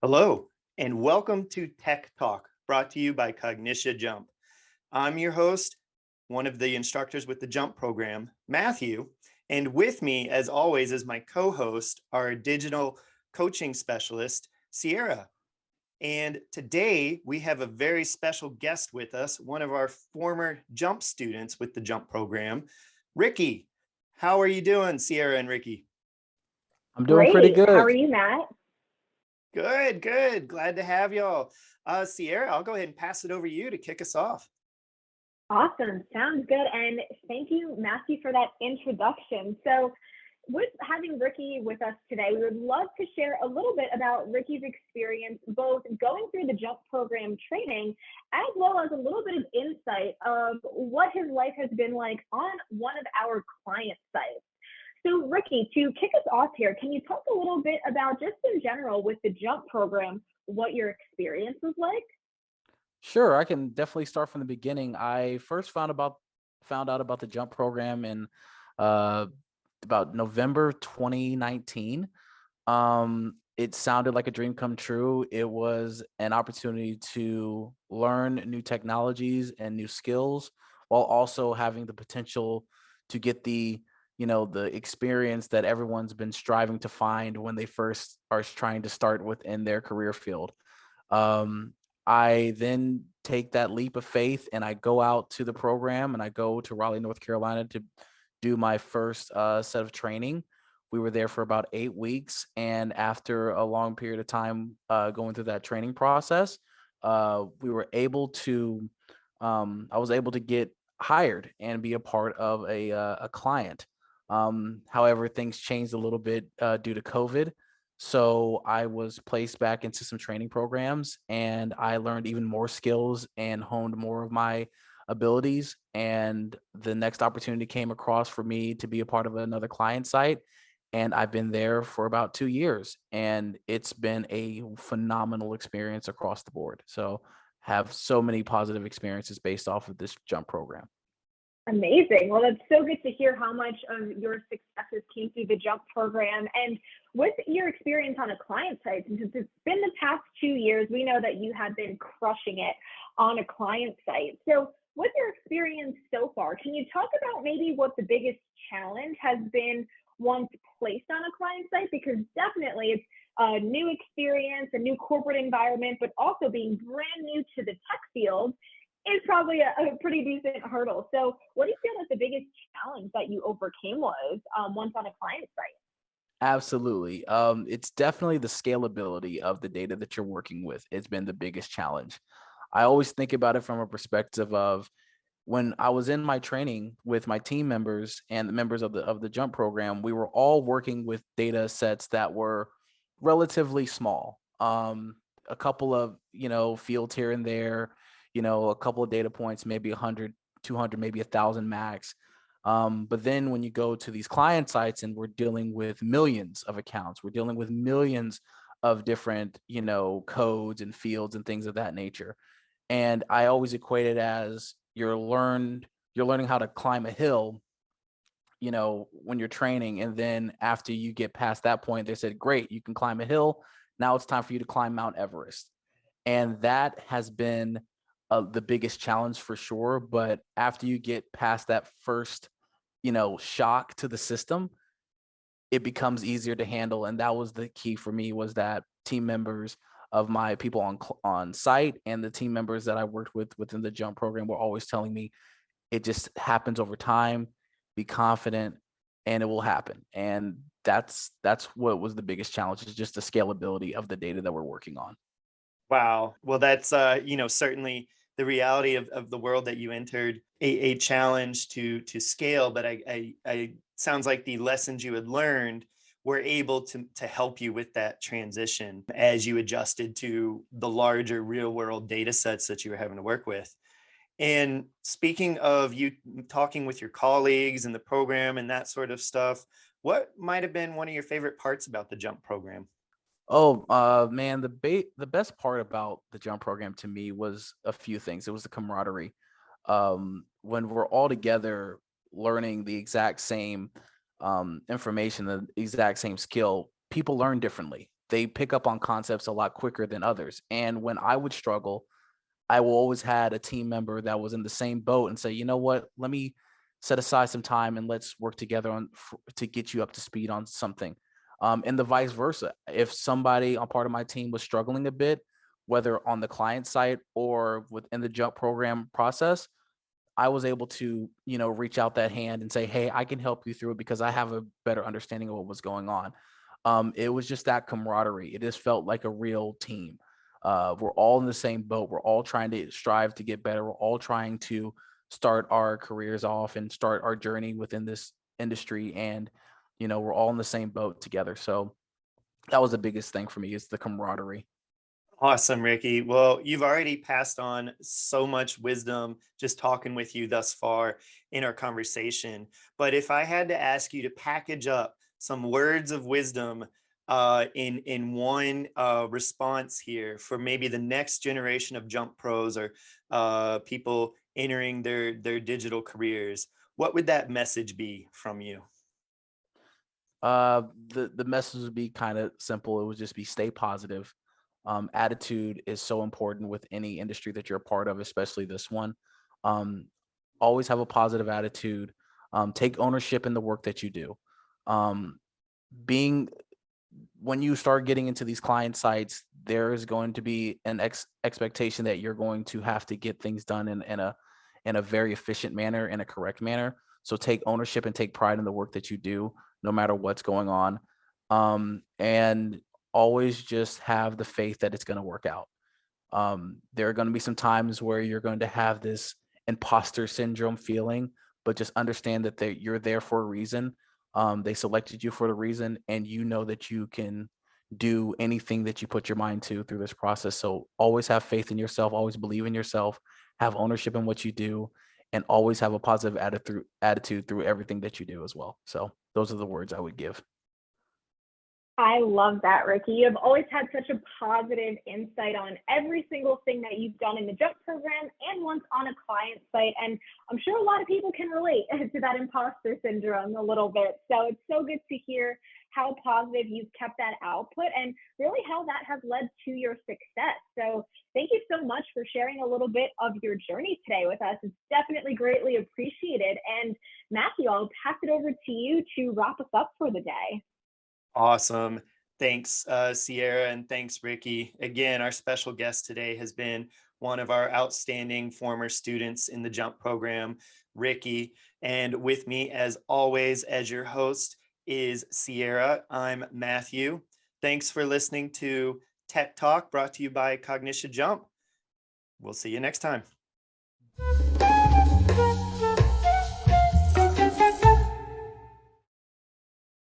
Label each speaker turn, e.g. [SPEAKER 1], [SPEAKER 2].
[SPEAKER 1] Hello, and welcome to Tech Talk, brought to you by Cognitia Jump. I'm your host, one of the instructors with the Jump program, Matthew, and with me, as always, is my co-host, our digital coaching specialist, Sierra. And today we have a very special guest with us, one of our former Jump students with the Jump program, Ricky. How are you doing, Sierra and Ricky?
[SPEAKER 2] I'm doing pretty
[SPEAKER 3] Great. How are
[SPEAKER 2] good.
[SPEAKER 3] you, Matt?
[SPEAKER 1] Good, good. Glad to have y'all. Sierra, I'll go ahead and pass it over to you to kick us off.
[SPEAKER 3] Awesome. Sounds good. And thank you, Matthew, for that introduction. So, with having Ricky with us today, we would love to share a little bit about Ricky's experience, both going through the JUMP program training, as well as a little bit of insight of what his life has been like on one of our client sites. So, Ricky, to kick us off here, can you talk a little bit about just in general with the JUMP program, what your experience was like?
[SPEAKER 2] Sure, I can definitely start from the beginning. I first found out about the Jump program in uh, about November 2019. It sounded like a dream come true. It was an opportunity to learn new technologies and new skills while also having the potential to get the experience that everyone's been striving to find when they first are trying to start within their career field. Um, I then take that leap of faith and I go out to the program and I go to Raleigh, North Carolina to do my first set of training. We were there for about 8 weeks. And after a long period of time going through that training process, we were able to, I was able to get hired and be a part of a client. However, things changed a little bit due to COVID. So I was placed back into some training programs and I learned even more skills and honed more of my abilities. And the next opportunity came across for me to be a part of another client site. And I've been there for about 2 years and it's been a phenomenal experience across the board. So have so many positive experiences based off of this jump program.
[SPEAKER 3] Amazing. Well, that's so good to hear how much of your successes came through the JUMP program. And with your experience on a client site, since it's been the past 2 years, we know that you have been crushing it on a client site. So, with your experience so far, can you talk about maybe what the biggest challenge has been once placed on a client site? Because definitely it's a new experience, a new corporate environment, but also being brand new to the tech field is probably a pretty decent hurdle. So, what do you feel like the biggest challenge that you overcame was once on a client site?
[SPEAKER 2] Absolutely. It's definitely the scalability of the data that you're working with. It's been the biggest challenge. I always think about it from a perspective of when I was in my training with my team members and the members of the jump program, we were all working with data sets that were relatively small. A couple of, fields here and there, a couple of data points, maybe 100, 200, maybe 1,000 max. But then when you go to these client sites and we're dealing with millions of accounts, we're dealing with millions of different, codes and fields and things of that nature. And I always equate it as you're learning how to climb a hill, when you're training. And then after you get past that point, they said, great, you can climb a hill. Now it's time for you to climb Mount Everest. And that has been the biggest challenge for sure. But after you get past that first, shock to the system, it becomes easier to handle. And that was the key for me, was that team members of my people on site and the team members that I worked with within the jump program were always telling me it just happens over time. Be confident, and it will happen. And that's what was the biggest challenge, is just the scalability of the data that we're working on.
[SPEAKER 1] Wow. Well, that's certainly the reality of the world that you entered, a challenge to scale. But I sounds like the lessons you had learned were able to help you with that transition as you adjusted to the larger real world data sets that you were having to work with. And speaking of you talking with your colleagues and the program and that sort of stuff, what might have been one of your favorite parts about the jump program?
[SPEAKER 2] Oh, man, the best part about the jump program to me was a few things. It was the camaraderie. When we're all together learning the exact same information, the exact same skill, people learn differently. they pick up on concepts a lot quicker than others. And when I would struggle, I will always had a team member that was in the same boat and say, you know what, let me set aside some time and let's work together to get you up to speed on something. And the vice versa. If somebody on part of my team was struggling a bit, whether on the client side or within the jump program process, I was able to, reach out that hand and say, hey, I can help you through it because I have a better understanding of what was going on. It was just that camaraderie. It just felt like a real team. We're all in the same boat. We're all trying to strive to get better. We're all trying to start our careers off and start our journey within this industry. And, we're all in the same boat together. So that was the biggest thing for me, is the camaraderie.
[SPEAKER 1] Awesome, Ricky. Well, you've already passed on so much wisdom just talking with you thus far in our conversation. But if I had to ask you to package up some words of wisdom in one response here for maybe the next generation of jump pros or people entering their digital careers, what would that message be from you?
[SPEAKER 2] The message would be kind of simple. It would just be stay positive. Attitude is so important with any industry that you're a part of, especially this one. Um, Always have a positive attitude. Take ownership in the work that you do. Um, being When you start getting into these client sites, there is going to be an expectation that you're going to have to get things done in a very efficient manner, in a correct manner. So take ownership and take pride in the work that you do, no matter what's going on. And always just have the faith that it's going to work out. There are going to be some times where you're going to have this imposter syndrome feeling, but just understand that you're there for a reason. They selected you for the reason, and you know that you can do anything that you put your mind to through this process. So always have faith in yourself, always believe in yourself, have ownership in what you do, and always have a positive attitude through everything that you do as well. So those are the words I would give.
[SPEAKER 3] I love that, Ricky. You have always had such a positive insight on every single thing that you've done in the jump program and once on a client site. And I'm sure a lot of people can relate to that imposter syndrome a little bit. So it's so good to hear how positive you've kept that output and really how that has led to your success. So thank you so much for sharing a little bit of your journey today with us. It's definitely greatly appreciated. And Matthew, I'll pass it over to you to wrap us up for the day.
[SPEAKER 1] Awesome. Thanks, Sierra, and thanks, Ricky. Again, our special guest today has been one of our outstanding former students in the JUMP program, Ricky. And with me, as always, as your host is Sierra. I'm Matthew. Thanks for listening to Tech Talk, brought to you by Cognition Jump. We'll see you next time.